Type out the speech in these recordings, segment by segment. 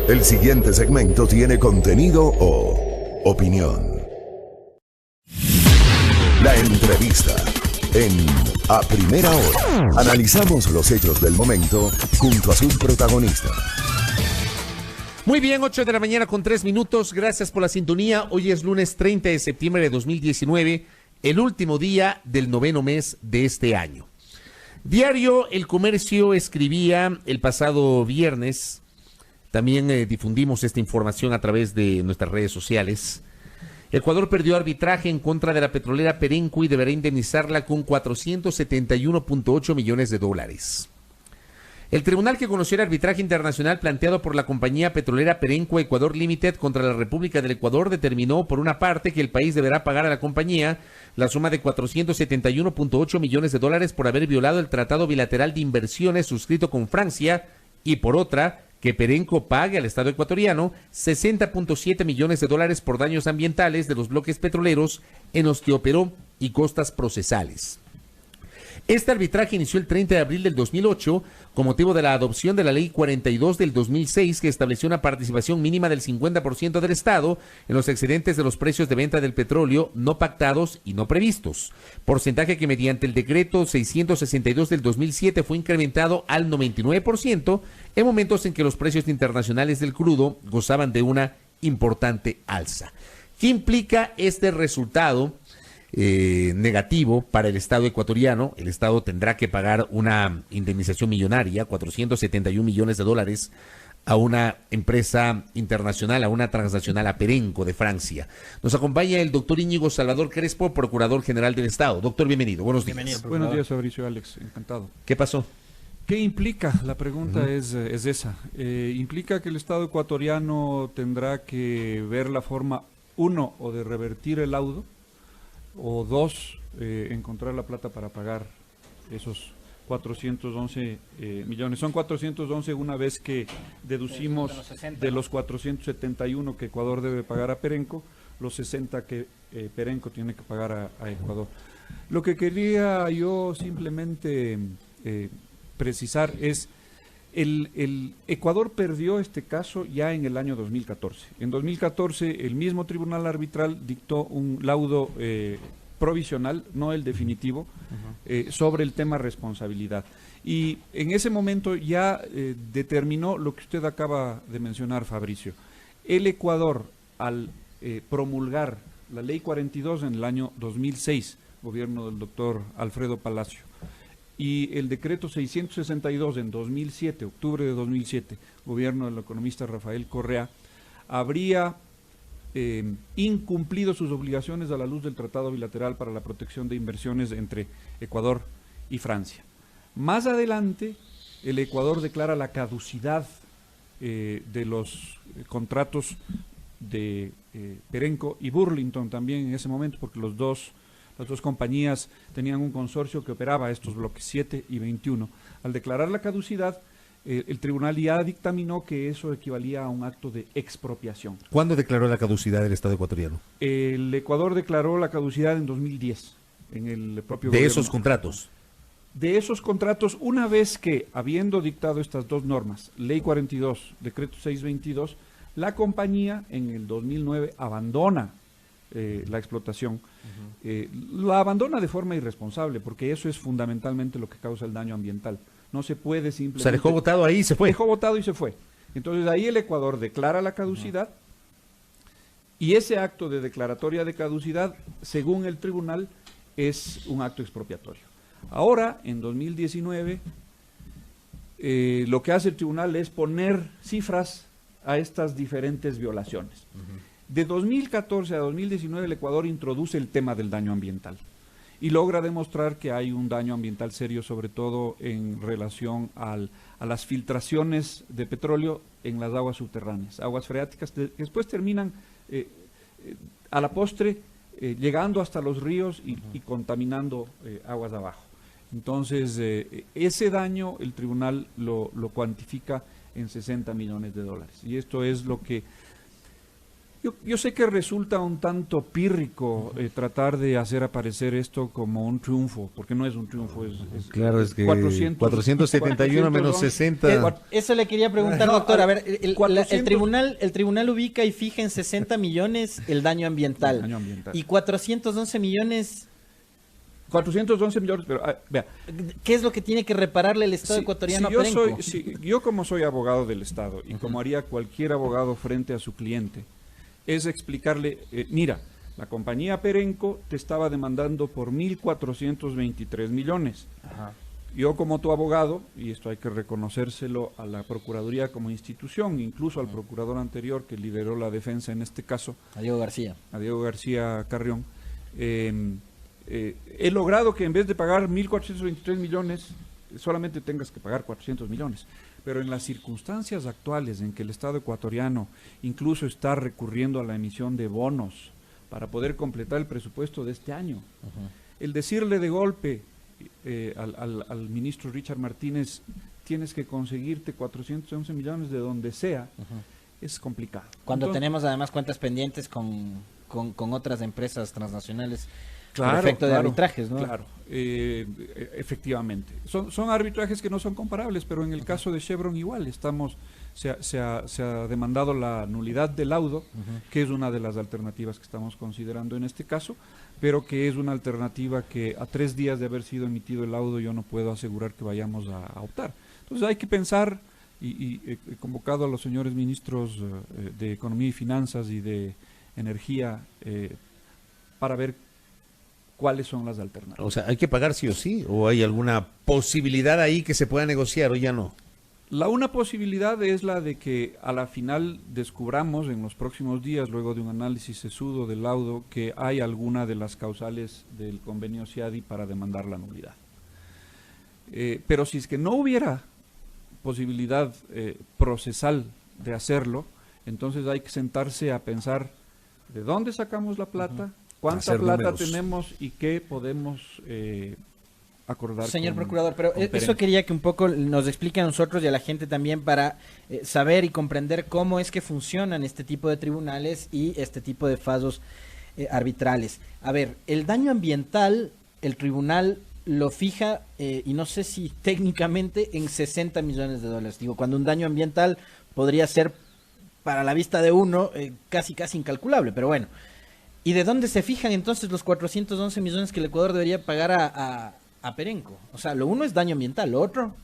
El siguiente segmento tiene contenido o opinión. La entrevista en A Primera Hora. Analizamos los hechos del momento junto a sus protagonistas. Muy bien, 8 de la mañana con 3 minutos. Gracias por la sintonía. Hoy es lunes 30 de septiembre de 2019, el último día del noveno mes de este año. Diario El Comercio escribía el pasado viernes, también difundimos esta información a través de nuestras redes sociales. Ecuador perdió arbitraje en contra de la petrolera Perenco y deberá indemnizarla con 471.8 millones de dólares. El tribunal que conoció el arbitraje internacional planteado por la compañía petrolera Perenco Ecuador Limited contra la República del Ecuador determinó por una parte que el país deberá pagar a la compañía la suma de 471.8 millones de dólares por haber violado el Tratado Bilateral de Inversiones suscrito con Francia y por otra que Perenco pague al Estado ecuatoriano 60.7 millones de dólares por daños ambientales de los bloques petroleros en los que operó y costas procesales. Este arbitraje inició el 30 de abril del 2008 con motivo de la adopción de la Ley 42 del 2006 que estableció una participación mínima del 50% del Estado en los excedentes de los precios de venta del petróleo no pactados y no previstos, porcentaje que mediante el decreto 662 del 2007 fue incrementado al 99% en momentos en que los precios internacionales del crudo gozaban de una importante alza. ¿Qué implica este resultado negativo para el Estado ecuatoriano? El Estado tendrá que pagar una indemnización millonaria, 471 millones de dólares, a una empresa internacional, a una transnacional, a Perenco de Francia. Nos acompaña el doctor Íñigo Salvador Crespo, Procurador General del Estado. Doctor, bienvenido. Buenos días. Bienvenido, buenos días, Fabricio, Alex. Encantado. ¿Qué pasó? ¿Qué implica? La pregunta es esa. Implica que el Estado ecuatoriano tendrá que ver la forma, uno, o de revertir el laudo, o dos, encontrar la plata para pagar esos 411 millones. Son 411 una vez que deducimos de los 471 que Ecuador debe pagar a Perenco, los 60 que Perenco tiene que pagar a Ecuador. Lo que quería yo simplemente precisar es el Ecuador perdió este caso ya en el año 2014. En 2014 el mismo tribunal arbitral dictó un laudo provisional, no el definitivo, sobre el tema responsabilidad. Y en ese momento ya determinó lo que usted acaba de mencionar, Fabricio. El Ecuador, al promulgar la Ley 42 en el año 2006, gobierno del doctor Alfredo Palacio, y el decreto 662 en 2007, octubre de 2007, gobierno del economista Rafael Correa, habría incumplido sus obligaciones a la luz del Tratado Bilateral para la Protección de Inversiones entre Ecuador y Francia. Más adelante, el Ecuador declara la caducidad de los contratos de Perenco y Burlington también en ese momento, porque las dos compañías tenían un consorcio que operaba estos bloques 7 y 21. Al declarar la caducidad, el tribunal ya dictaminó que eso equivalía a un acto de expropiación. ¿Cuándo declaró la caducidad del Estado ecuatoriano? El Ecuador declaró la caducidad en 2010, en el propio ¿De gobierno. esos contratos? De esos contratos, una vez que, habiendo dictado estas dos normas, Ley 42, Decreto 622, la compañía en el 2009 abandona la explotación. La abandona de forma irresponsable, porque eso es fundamentalmente lo que causa el daño ambiental. No se puede simplemente... Se dejó botado ahí y se fue. Dejó botado y se fue. Entonces ahí el Ecuador declara la caducidad y ese acto de declaratoria de caducidad, según el tribunal, es un acto expropiatorio. Ahora, en 2019, lo que hace el tribunal es poner cifras a estas diferentes violaciones. De 2014 a 2019 el Ecuador introduce el tema del daño ambiental y logra demostrar que hay un daño ambiental serio, sobre todo en relación a las filtraciones de petróleo en las aguas subterráneas, aguas freáticas, que después terminan a la postre llegando hasta los ríos y contaminando aguas de abajo. Entonces, ese daño el tribunal lo cuantifica en 60 millones de dólares. Y esto es lo que Yo sé que resulta un tanto pírrico tratar de hacer aparecer esto como un triunfo, porque no es un triunfo, claro, es que 471 menos 60. Eso le quería preguntar, doctor. A ver, el 400 tribunal ubica y fija en 60 millones el daño ambiental. Y 411 millones... 411 millones, pero vea. ¿Qué es lo que tiene que repararle el Estado ecuatoriano a Perenco? Yo como soy abogado del Estado y como haría cualquier abogado frente a su cliente, es explicarle, mira, la compañía Perenco te estaba demandando por 1.423 millones. Ajá. Yo como tu abogado, y esto hay que reconocérselo a la Procuraduría como institución, incluso al procurador anterior que lideró la defensa en este caso, A Diego García Carrión, he logrado que en vez de pagar 1.423 millones, solamente tengas que pagar 400 millones. Pero en las circunstancias actuales en que el Estado ecuatoriano incluso está recurriendo a la emisión de bonos para poder completar el presupuesto de este año, el decirle de golpe al ministro Richard Martínez, tienes que conseguirte 411 millones de donde sea, es complicado. Cuando tenemos además cuentas pendientes con otras empresas transnacionales. Claro, por efecto de arbitrajes, ¿no? Claro, efectivamente. Son arbitrajes que no son comparables, pero en el caso de Chevron igual, se ha demandado la nulidad del laudo, que es una de las alternativas que estamos considerando en este caso, pero que es una alternativa que a 3 días de haber sido emitido el laudo yo no puedo asegurar que vayamos a optar. Entonces hay que pensar, y he convocado a los señores ministros de Economía y Finanzas y de Energía para ver cuáles son las alternativas. O sea, ¿hay que pagar sí o sí? ¿O hay alguna posibilidad ahí que se pueda negociar o ya no? Una posibilidad es la de que a la final descubramos en los próximos días, luego de un análisis sesudo del laudo, que hay alguna de las causales del convenio CIADI para demandar la nulidad. Pero si es que no hubiera posibilidad procesal de hacerlo, entonces hay que sentarse a pensar de dónde sacamos la plata, cuánta plata tenemos y qué podemos acordar. Señor procurador, pero eso quería que un poco nos explique a nosotros y a la gente también para saber y comprender cómo es que funcionan este tipo de tribunales y este tipo de fallos arbitrales. A ver, el daño ambiental, el tribunal lo fija, y no sé si técnicamente, en 60 millones de dólares. Digo, cuando un daño ambiental podría ser, para la vista de uno, casi incalculable, pero bueno. ¿Y de dónde se fijan entonces los 411 millones que el Ecuador debería pagar a Perenco? O sea, lo uno es daño ambiental, lo otro...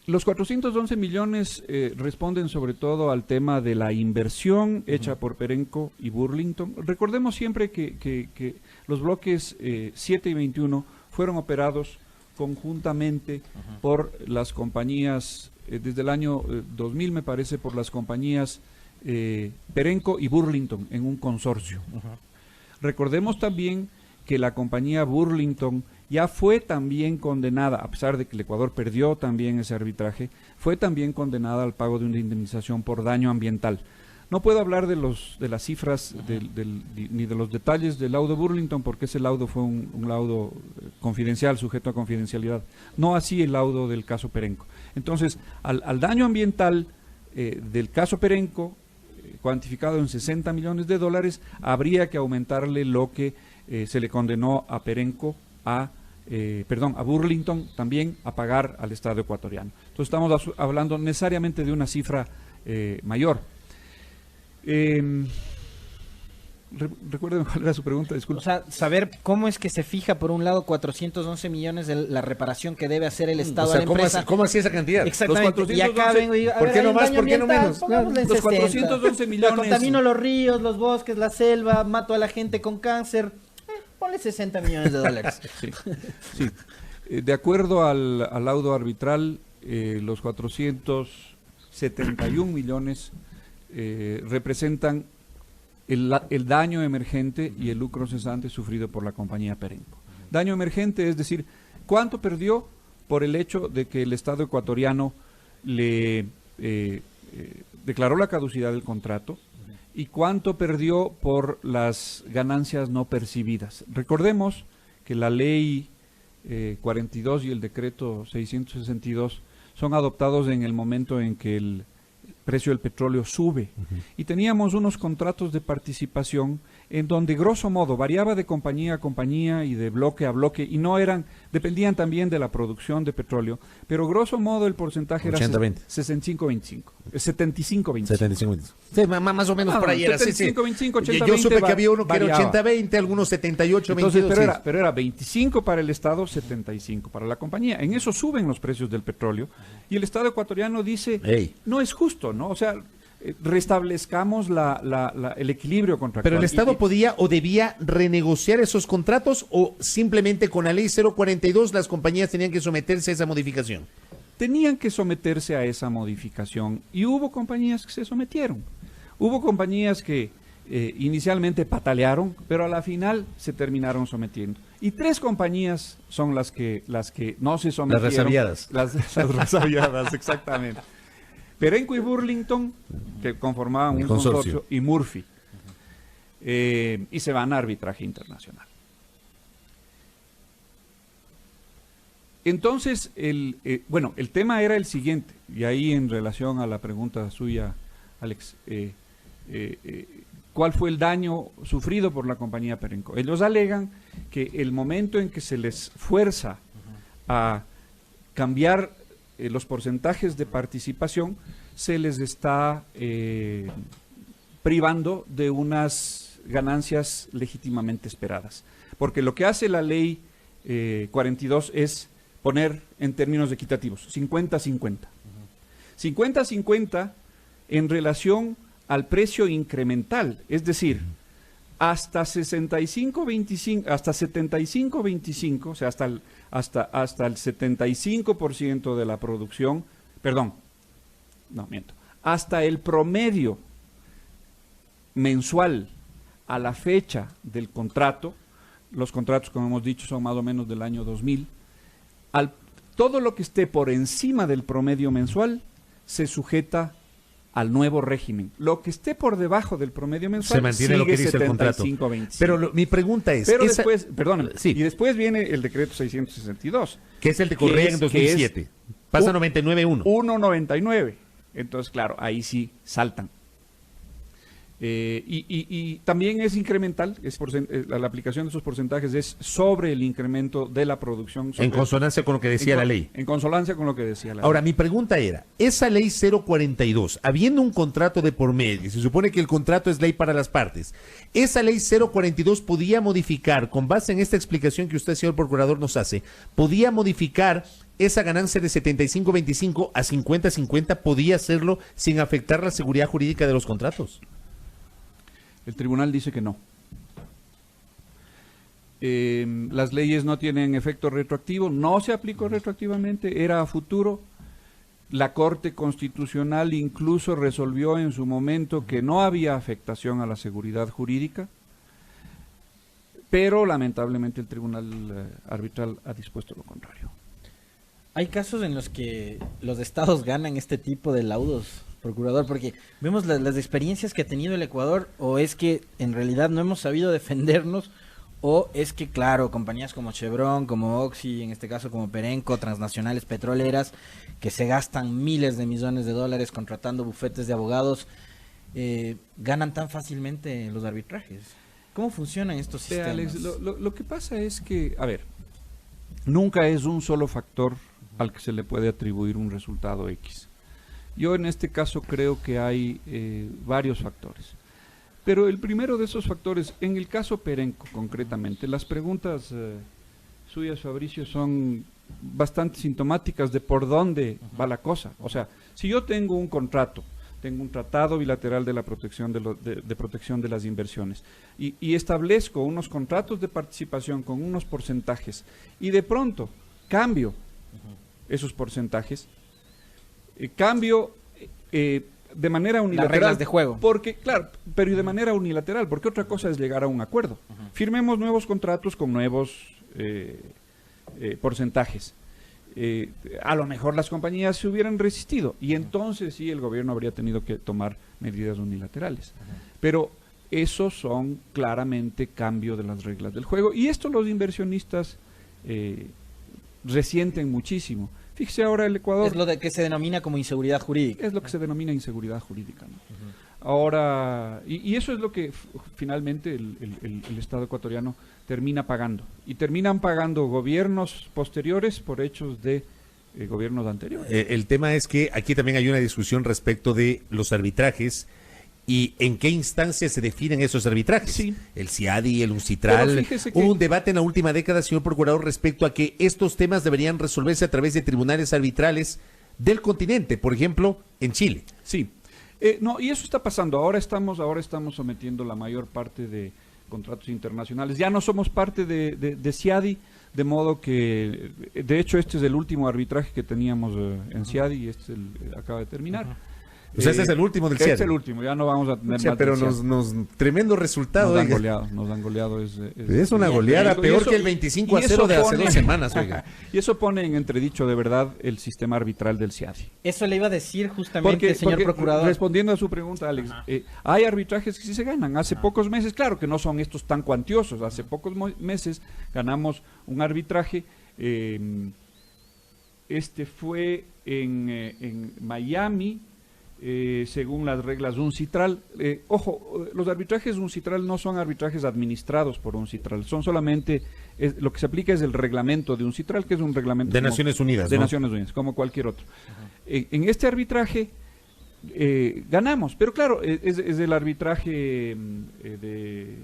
Los 411 millones responden sobre todo al tema de la inversión hecha por Perenco y Burlington. Recordemos siempre que los bloques 7 y 21 fueron operados conjuntamente por las compañías, desde el año 2000 me parece, por las compañías Perenco y Burlington en un consorcio. Recordemos también que la compañía Burlington ya fue también condenada, a pesar de que el Ecuador perdió también ese arbitraje, fue también condenada al pago de una indemnización por daño ambiental. No puedo hablar de las cifras ni de los detalles del laudo Burlington, porque ese laudo fue un laudo confidencial, sujeto a confidencialidad. No así el laudo del caso Perenco. Entonces, al daño ambiental del caso Perenco, cuantificado en 60 millones de dólares, habría que aumentarle lo que se le condenó a Perenco, a Burlington también a pagar al Estado ecuatoriano. Entonces estamos hablando necesariamente de una cifra mayor. Recuerden cuál era su pregunta, disculpe. O sea, saber cómo es que se fija por un lado 411 millones de la reparación que debe hacer el Estado a la empresa. ¿Cómo así esa cantidad? Exactamente. Y acá vengo y digo, ¿por qué no más? ¿Por qué no menos? Los 411 millones. Contamino los ríos, los bosques, la selva, mato a la gente con cáncer. Ponle 60 millones de dólares. Sí. De acuerdo al laudo arbitral, los 471 millones representan el daño emergente y el lucro cesante sufrido por la compañía Perenco. Daño emergente, es decir, ¿cuánto perdió por el hecho de que el Estado ecuatoriano le declaró la caducidad del contrato? ¿Y cuánto perdió por las ganancias no percibidas? Recordemos que la ley 42 y el decreto 662 son adoptados en el momento en que el precio del petróleo sube. Y teníamos unos contratos de participación en donde grosso modo variaba de compañía a compañía y de bloque a bloque, y dependían también de la producción de petróleo, pero grosso modo el porcentaje era 65-25. 75-25. Sí, más o menos por ahí era. 75-25, 80-20. Yo supe que había uno que era 80-20, algunos 78-22. Pero era 25 para el Estado, 75 para la compañía. En eso suben los precios del petróleo y el Estado ecuatoriano dice, no es justo, ¿no? O sea, restablezcamos el equilibrio contractual. Pero el Estado podía o debía renegociar esos contratos, o simplemente con la ley 042 las compañías tenían que someterse a esa modificación. Tenían que someterse a esa modificación y hubo compañías que se sometieron. Hubo compañías que inicialmente patalearon, pero a la final se terminaron sometiendo. Y 3 compañías son las que no se sometieron. Las resabiadas. Las resabiadas, exactamente. Perenco y Burlington, que conformaban un consorcio, y Murphy. Y se van a arbitraje internacional. Entonces, el tema era el siguiente, y ahí en relación a la pregunta suya, Alex, ¿cuál fue el daño sufrido por la compañía Perenco? Ellos alegan que el momento en que se les fuerza a cambiar los porcentajes de participación, se les está privando de unas ganancias legítimamente esperadas. Porque lo que hace la ley 42 es poner en términos equitativos, 50-50. 50-50 en relación al precio incremental, es decir, hasta 65-25, hasta 75-25, o sea, hasta el 75% de la producción, hasta el promedio mensual a la fecha del contrato, los contratos, como hemos dicho, son más o menos del año 2000, todo lo que esté por encima del promedio mensual se sujeta al nuevo régimen. Lo que esté por debajo del promedio mensual se mantiene lo que dice el contrato. Pero mi pregunta es... después, perdóname, y después viene el decreto 662. Que es el que corría en 2007. Pasa 99.1. 1.99. Entonces, claro, ahí sí saltan. Y también es incremental, la aplicación de esos porcentajes es sobre el incremento de la producción. En consonancia con lo que decía la ley. En consonancia con lo que decía la ley. Ahora, mi pregunta era, esa ley 042, habiendo un contrato de por medio, se supone que el contrato es ley para las partes, esa ley 042 podía modificar, con base en esta explicación que usted, señor procurador, nos hace, podía modificar esa ganancia de 75-25 a 50-50, podía hacerlo sin afectar la seguridad jurídica de los contratos. El tribunal dice que no. Las leyes no tienen efecto retroactivo, no se aplicó retroactivamente, era a futuro. La Corte Constitucional incluso resolvió en su momento que no había afectación a la seguridad jurídica, pero lamentablemente el tribunal arbitral ha dispuesto lo contrario. Hay casos en los que los estados ganan este tipo de laudos, procurador, porque vemos las experiencias que ha tenido el Ecuador, o es que en realidad no hemos sabido defendernos, o es que, claro, compañías como Chevron, como Oxy, en este caso como Perenco, transnacionales petroleras, que se gastan miles de millones de dólares contratando bufetes de abogados, ganan tan fácilmente los arbitrajes. ¿Cómo funcionan estos sistemas? Alex, lo que pasa es que, a ver, nunca es un solo factor al que se le puede atribuir un resultado X. Yo en este caso creo que hay varios factores. Pero el primero de esos factores, en el caso Perenco concretamente, las preguntas suyas, Fabricio, son bastante sintomáticas de por dónde va la cosa. O sea, si yo tengo un contrato, tengo un tratado bilateral de la protección de protección de las inversiones y establezco unos contratos de participación con unos porcentajes y de pronto cambio esos porcentajes, cambio de manera unilateral. Las reglas de juego. Porque, claro, pero de manera unilateral, porque otra cosa es llegar a un acuerdo. Firmemos nuevos contratos con nuevos porcentajes. A lo mejor las compañías se hubieran resistido y entonces sí el gobierno habría tenido que tomar medidas unilaterales. Pero esos son claramente cambio de las reglas del juego y esto los inversionistas resienten muchísimo. Fíjese ahora el Ecuador. Es lo de que se denomina como inseguridad jurídica. Es lo que se denomina inseguridad jurídica, ¿no? Ahora, y eso es lo que finalmente el Estado ecuatoriano termina pagando. Y terminan pagando gobiernos posteriores por hechos de gobiernos anteriores. El tema es que aquí también hay una discusión respecto de los arbitrajes y en qué instancias se definen esos arbitrajes. Sí. El CIADI, el UNCITRAL. Pero fíjese que- Hubo un debate en la última década, señor procurador, respecto a que estos temas deberían resolverse a través de tribunales arbitrales del continente, por ejemplo, en Chile. Sí. No, y eso está pasando. Ahora estamos sometiendo la mayor parte de contratos internacionales. Ya no somos parte de CIADI, de modo que, de hecho, este es el último arbitraje que teníamos en CIADI y acaba de terminar. O sea, ese es el último del Este es CIADI. el último, ya no vamos a tener O sea, más pero del CIADI. tremendo resultado. Nos han oiga. goleado, nos han goleado. Es una goleada Y peor eso- que el 25-0 y eso de hace pone- 2 semanas, oiga. Y eso pone en entredicho de verdad el sistema arbitral del CIADI. Eso le iba a decir justamente, señor Porque, procurador. respondiendo a su pregunta, Alex, hay arbitrajes que sí se ganan. Hace pocos meses, claro que no son estos tan cuantiosos, hace pocos meses ganamos un arbitraje, este fue en Miami, según las reglas UNCITRAL. Ojo, los arbitrajes UNCITRAL no son arbitrajes administrados por UNCITRAL, son solamente, lo que se aplica es el reglamento de UNCITRAL, que es un reglamento De Naciones Unidas, de ¿no? Naciones Unidas, como cualquier otro. En este arbitraje ganamos, pero claro, es el arbitraje de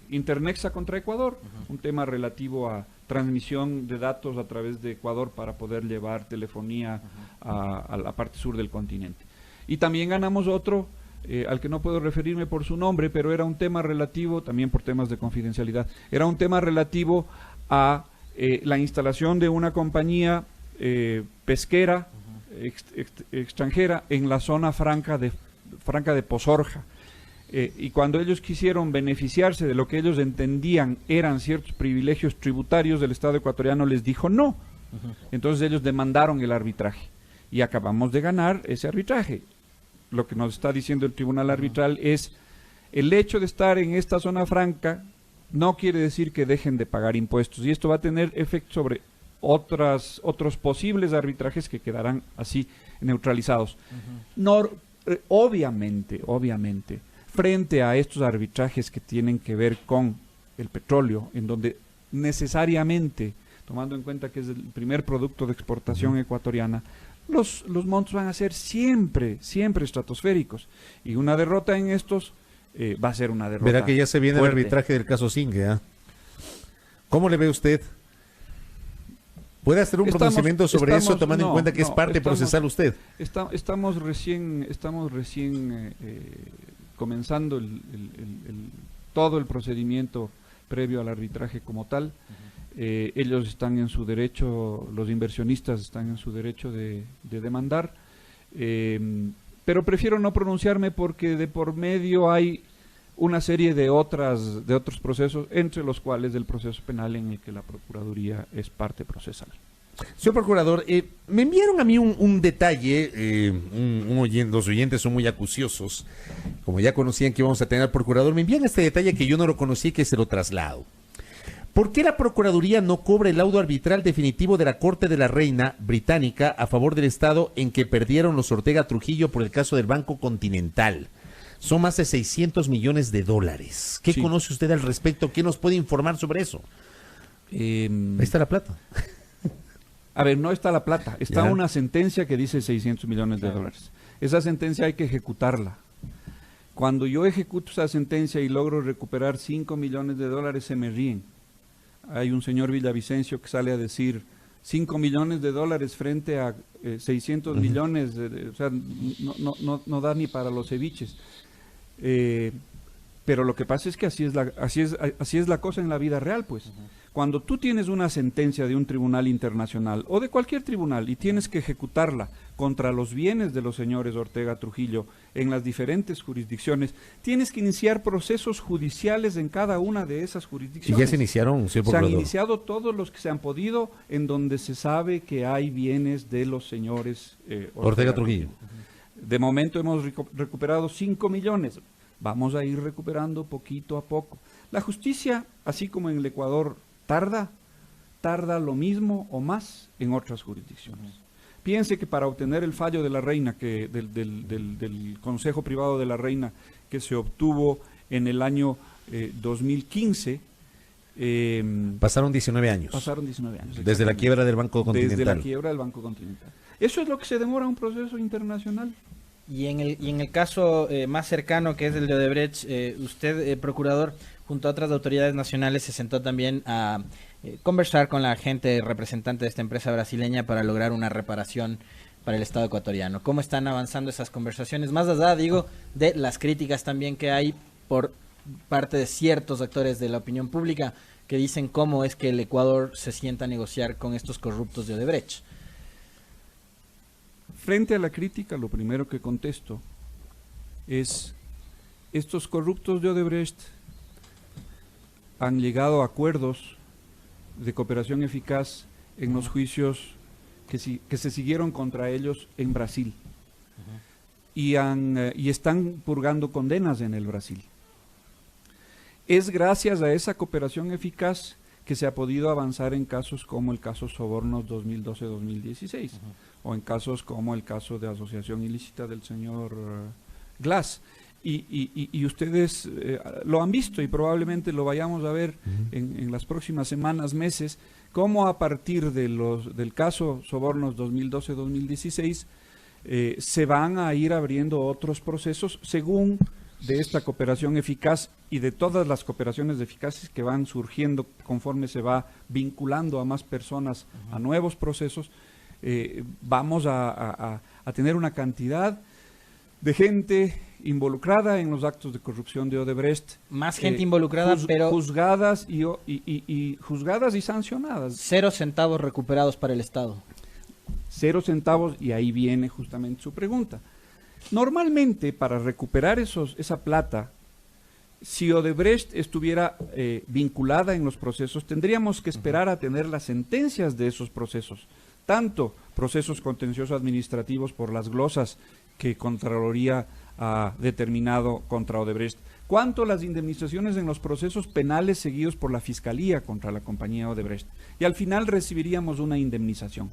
Internexa contra Ecuador, un tema relativo a transmisión de datos a través de Ecuador para poder llevar telefonía a la parte sur del continente. Y también ganamos otro, al que no puedo referirme por su nombre, pero era un tema relativo, también por temas de confidencialidad, era un tema relativo a la instalación de una compañía pesquera extranjera en la zona franca de Pozorja. Y cuando ellos quisieron beneficiarse de lo que ellos entendían eran ciertos privilegios tributarios, del Estado ecuatoriano les dijo no. Entonces ellos demandaron el arbitraje y acabamos de ganar ese arbitraje. Lo que nos está diciendo el tribunal arbitral es: el hecho de estar en esta zona franca no quiere decir que dejen de pagar impuestos, y esto va a tener efecto sobre otros posibles arbitrajes que quedarán así neutralizados. Obviamente, frente a estos arbitrajes que tienen que ver con el petróleo, en donde necesariamente, tomando en cuenta que es el primer producto de exportación ecuatoriana, los montos van a ser siempre estratosféricos, y una derrota en estos va a ser una derrota. Verá que ya se viene fuerte. el arbitraje del caso Singue, ¿ah? ¿Cómo le ve usted? ¿Puede hacer un pronunciamiento sobre eso, tomando en cuenta que es parte procesal usted? Estamos recién comenzando todo el procedimiento previo al arbitraje como tal. Ellos están en su derecho, los inversionistas están en su derecho de demandar, pero prefiero no pronunciarme porque de por medio hay una serie de otros procesos, entre los cuales el proceso penal en el que la Procuraduría es parte procesal. Señor Procurador, me enviaron a mí un detalle, los oyentes son muy acuciosos, como ya conocían que íbamos a tener al Procurador, me envían este detalle que yo no lo conocí y que se lo traslado. ¿Por qué la Procuraduría no cobra el laudo arbitral definitivo de la Corte de la Reina británica a favor del Estado en que perdieron los Ortega Trujillo por el caso del Banco Continental? Son más de 600 millones de dólares. ¿Qué conoce usted al respecto? ¿Qué nos puede informar sobre eso? Ahí está la plata. A ver, no está la plata, está ¿Ya? una sentencia que dice 600 millones de dólares. Esa sentencia hay que ejecutarla. Cuando yo ejecuto esa sentencia y logro recuperar 5 millones de dólares, se me ríen. Hay un señor Villavicencio que sale a decir 5 millones de dólares frente a 600 millones, o sea, no da ni para los ceviches. Pero lo que pasa es que así es la cosa en la vida real, pues. Cuando tú tienes una sentencia de un tribunal internacional o de cualquier tribunal y tienes que ejecutarla contra los bienes de los señores Ortega Trujillo en las diferentes jurisdicciones, tienes que iniciar procesos judiciales en cada una de esas jurisdicciones. Y ya se iniciaron, señor Se han Procurador. iniciado todos los que se han podido, en donde se sabe que hay bienes de los señores Ortega Trujillo. De momento hemos recuperado 5 millones. Vamos a ir recuperando poquito a poco. La justicia, así como en el Ecuador, tarda lo mismo o más en otras jurisdicciones. Piense que para obtener el fallo de la Reina, del Consejo Privado de la Reina, que se obtuvo en el año 2015, pasaron 19 años. Pasaron 19 años. Desde la quiebra del Banco Continental. Desde la quiebra del Banco Continental. Eso es lo que se demora un proceso internacional. Y en el caso más cercano, que es el de Odebrecht, usted, procurador, junto a otras autoridades nacionales, se sentó también a conversar con la gente representante de esta empresa brasileña para lograr una reparación para el Estado ecuatoriano. ¿Cómo están avanzando esas conversaciones? Más allá, digo, de las críticas también que hay por parte de ciertos actores de la opinión pública que dicen cómo es que el Ecuador se sienta a negociar con estos corruptos de Odebrecht. Frente a la crítica, lo primero que contesto es: estos corruptos de Odebrecht han llegado a acuerdos de cooperación eficaz en los juicios que se siguieron contra ellos en Brasil, y están purgando condenas en el Brasil. Es gracias a esa cooperación eficaz que se ha podido avanzar en casos como el caso Sobornos 2012-2016, o en casos como el caso de asociación ilícita del señor Glass. Y ustedes lo han visto y probablemente lo vayamos a ver en las próximas semanas, meses, cómo a partir del caso Sobornos 2012-2016 se van a ir abriendo otros procesos según de esta cooperación eficaz y de todas las cooperaciones eficaces que van surgiendo conforme se va vinculando a más personas a nuevos procesos. Vamos a tener una cantidad de gente involucrada en los actos de corrupción de Odebrecht. Más gente involucrada, pero juzgadas juzgadas y sancionadas. 0 centavos recuperados para el Estado. 0 centavos, y ahí viene justamente su pregunta. Normalmente, para recuperar esa plata, si Odebrecht estuviera vinculada en los procesos, tendríamos que esperar a tener las sentencias de esos procesos, tanto procesos contenciosos administrativos por las glosas que Contraloría ha determinado contra Odebrecht, cuanto las indemnizaciones en los procesos penales seguidos por la Fiscalía contra la compañía Odebrecht. Y al final recibiríamos una indemnización.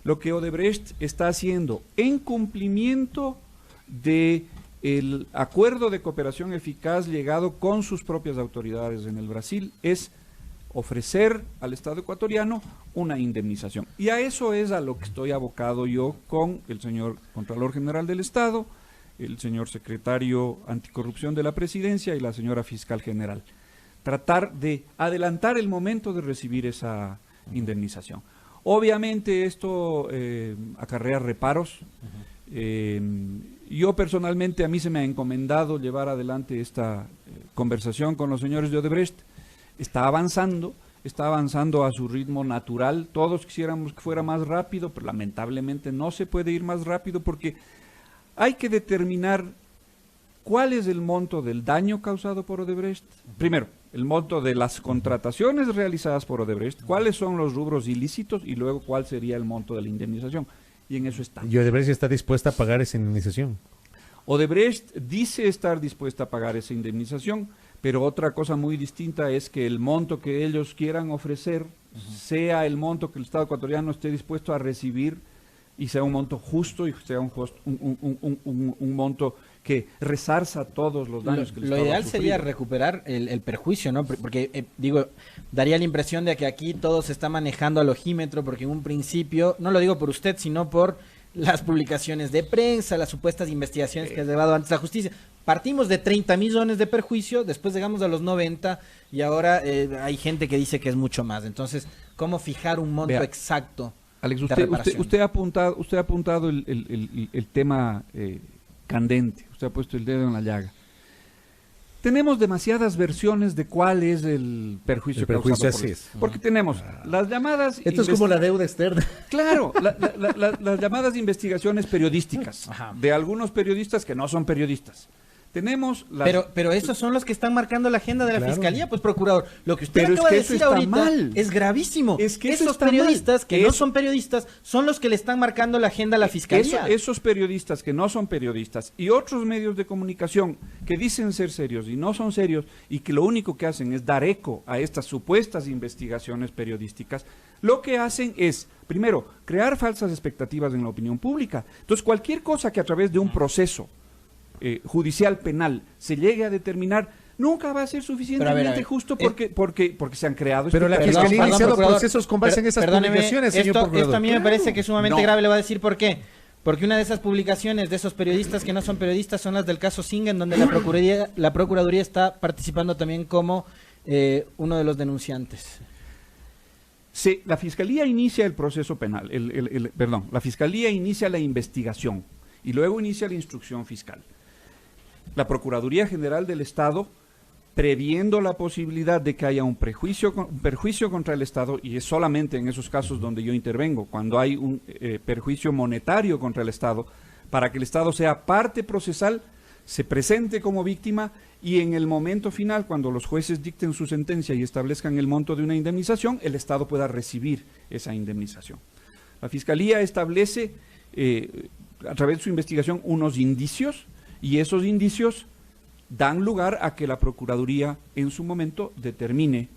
Lo que Odebrecht está haciendo en cumplimiento de el acuerdo de cooperación eficaz llegado con sus propias autoridades en el Brasil es ofrecer al Estado ecuatoriano una indemnización. Y a eso es a lo que estoy abocado yo con el señor Contralor General del Estado, el señor Secretario Anticorrupción de la Presidencia y la señora Fiscal General. Tratar de adelantar el momento de recibir esa indemnización. Obviamente esto acarrea reparos. Yo personalmente, a mí se me ha encomendado llevar adelante esta conversación con los señores de Odebrecht. Está avanzando a su ritmo natural. Todos quisiéramos que fuera más rápido, pero lamentablemente no se puede ir más rápido porque hay que determinar cuál es el monto del daño causado por Odebrecht. Primero, el monto de las contrataciones realizadas por Odebrecht, cuáles son los rubros ilícitos y luego cuál sería el monto de la indemnización. Y en eso está. ¿Y Odebrecht está dispuesta a pagar esa indemnización? Odebrecht dice estar dispuesta a pagar esa indemnización, pero otra cosa muy distinta es que el monto que ellos quieran ofrecer sea el monto que el Estado ecuatoriano esté dispuesto a recibir y sea un monto justo y sea un monto que resarza todos los daños que el Estado ha sufrido. Lo ideal sería recuperar el perjuicio, ¿no? Porque, daría la impresión de que aquí todo se está manejando al ojímetro, porque en un principio, no lo digo por usted, sino por las publicaciones de prensa, las supuestas investigaciones que ha llevado antes la justicia. Partimos de 30 millones de perjuicio, después llegamos a los 90 y ahora hay gente que dice que es mucho más. Entonces, ¿cómo fijar un monto exacto? Alex, usted ha apuntado el tema candente, usted ha puesto el dedo en la llaga. Tenemos demasiadas versiones de cuál es el perjuicio causado por esto. Porque tenemos las llamadas... Esto es como la deuda externa. Claro, las llamadas investigaciones periodísticas de algunos periodistas que no son periodistas. Tenemos pero esos son los que están marcando la agenda de la Claro. Fiscalía, pues, procurador. Lo que usted Pero es acaba que de eso decir está ahorita mal. es gravísimo. Es que eso esos está periodistas mal. que no Eso- son periodistas son los que le están marcando la agenda a la Fiscalía. Esos periodistas que no son periodistas y otros medios de comunicación que dicen ser serios y no son serios y que lo único que hacen es dar eco a estas supuestas investigaciones periodísticas, lo que hacen es, primero, crear falsas expectativas en la opinión pública. Entonces, cualquier cosa que a través de un proceso judicial penal se llegue a determinar, nunca va a ser suficientemente ver, justo porque se han creado Pero la expectativas. Fiscalía ha iniciado procurador, procesos con base en esas perdóneme, publicaciones, señor esto procurador. a mí me parece que es sumamente No. grave, le voy a decir por qué. Porque una de esas publicaciones de esos periodistas que no son periodistas son las del caso Singa, en donde la Procuraduría está participando también como uno de los denunciantes. Sí, la Fiscalía inicia el proceso penal, perdón, la Fiscalía inicia la investigación y luego inicia la instrucción fiscal. La Procuraduría General del Estado, previendo la posibilidad de que haya un perjuicio contra el Estado, y es solamente en esos casos donde yo intervengo, cuando hay un perjuicio monetario contra el Estado, para que el Estado sea parte procesal, se presente como víctima y en el momento final, cuando los jueces dicten su sentencia y establezcan el monto de una indemnización, el Estado pueda recibir esa indemnización. La Fiscalía establece, a través de su investigación, unos indicios, y esos indicios dan lugar a que la Procuraduría en su momento determine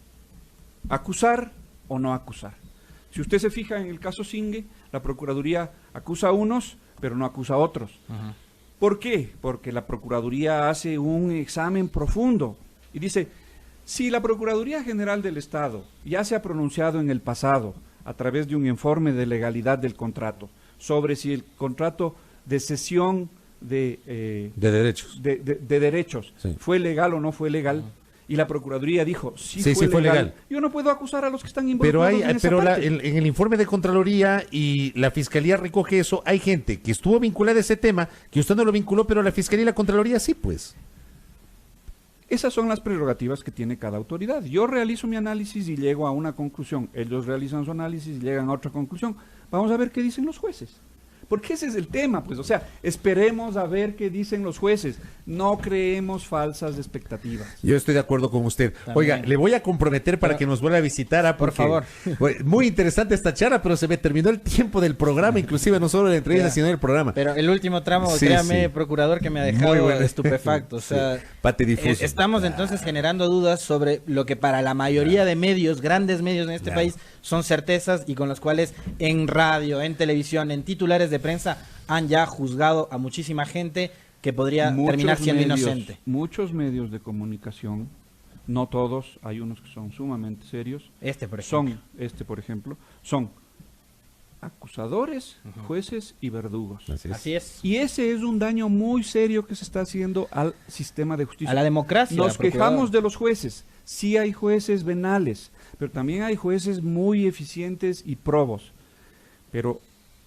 acusar o no acusar. Si usted se fija en el caso Singue, la Procuraduría acusa a unos, pero no acusa a otros. ¿Por qué? Porque la Procuraduría hace un examen profundo y dice, si la Procuraduría General del Estado ya se ha pronunciado en el pasado a través de un informe de legalidad del contrato sobre si el contrato de cesión de derechos. de derechos Sí. fue legal o no fue legal, y la Procuraduría dijo, sí, Sí, fue legal, legal. yo no puedo acusar a los que están Pero involucrados en esa parte. en el informe de Contraloría y la Fiscalía recoge eso, hay gente que estuvo vinculada a ese tema, que usted no lo vinculó, pero la Fiscalía y la Contraloría sí, pues. Esas son las prerrogativas que tiene cada autoridad. Yo realizo mi análisis y llego a una conclusión. Ellos realizan su análisis y llegan a otra conclusión. Vamos a ver qué dicen los jueces. Porque ese es el tema, pues. O sea, esperemos a ver qué dicen los jueces. No creemos falsas expectativas. Yo estoy de acuerdo con usted. También. Oiga, le voy a comprometer para Pero- que nos vuelva a visitar. Por favor. Muy interesante esta charla, pero se me terminó el tiempo del programa, inclusive no solo la entrevista, Ya. sino el programa. Pero el último tramo, Sí, créame, sí. procurador, que me ha Muy dejado bueno. estupefacto. O sea, Sí. Pate difuso. estamos entonces generando dudas sobre lo que para la mayoría de medios, grandes medios en este Claro. país, son certezas y con las cuales en radio, en televisión, en titulares de prensa han ya juzgado a muchísima gente que podría terminar siendo inocente. Muchos medios de comunicación, no todos, hay unos que son sumamente serios, Por ejemplo. por ejemplo, son acusadores, jueces y verdugos. Así es. Así es. Y ese es un daño muy serio que se está haciendo al sistema de justicia. A la democracia. Nos procurador. quejamos de los jueces. Sí hay jueces venales, pero también hay jueces muy eficientes y probos. Pero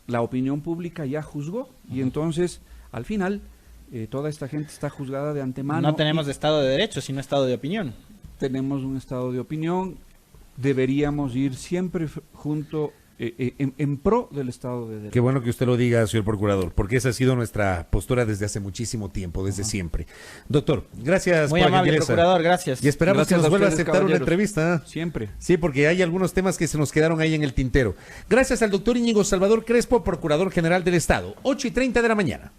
la opinión pública ya juzgó y entonces, al final, toda esta gente está juzgada de antemano. No tenemos y Estado de Derecho, sino Estado de opinión. tenemos un estado de opinión. Deberíamos ir siempre junto en pro del Estado de Derecho. Qué bueno que usted lo diga, señor procurador, porque esa ha sido nuestra postura desde hace muchísimo tiempo, desde siempre. Doctor, gracias Muy por la amable, gentileza. procurador, gracias. Y esperamos Gracias que nos a vuelva a ustedes, aceptar una caballeros. entrevista. Siempre. Sí, porque hay algunos temas que se nos quedaron ahí en el tintero. Gracias al doctor Íñigo Salvador Crespo, Procurador General del Estado. 8:30 de la mañana.